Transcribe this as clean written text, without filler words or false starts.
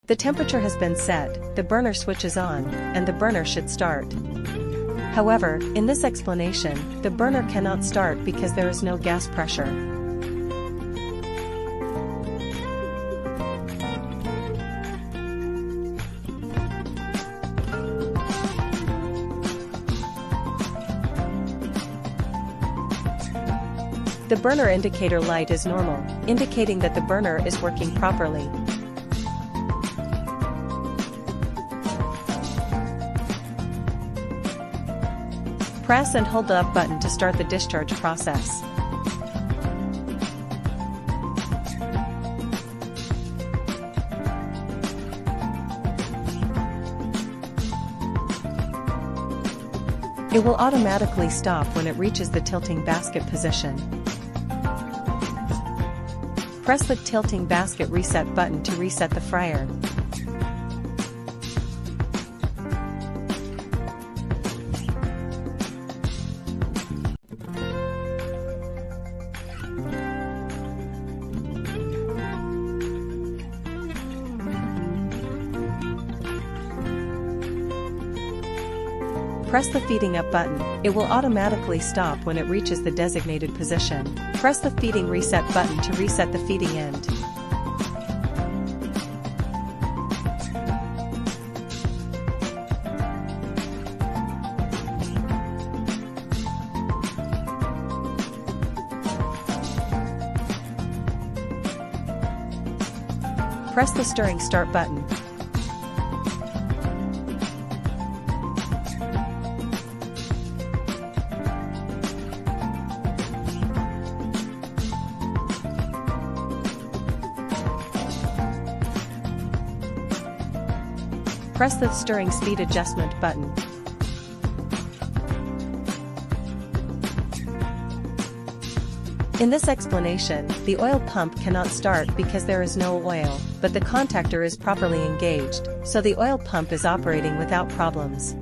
The temperature has been set, the burner switch is on, and the burner should start. However, in this explanation, the burner cannot start because there is no gas pressure. The burner indicator light is normal, indicating that the burner is working properly. Press and hold the up button to start the discharge process. It will automatically stop when it reaches the tilting basket position. Press the tilting basket reset button to reset the fryer. Press the feeding up button, it will automatically stop when it reaches the designated position. Press the feeding reset button to reset the feeding end. Press the stirring start button. Press the stirring speed adjustment button. In this explanation, the oil pump cannot start because there is no oil, but the contactor is properly engaged, so the oil pump is operating without problems.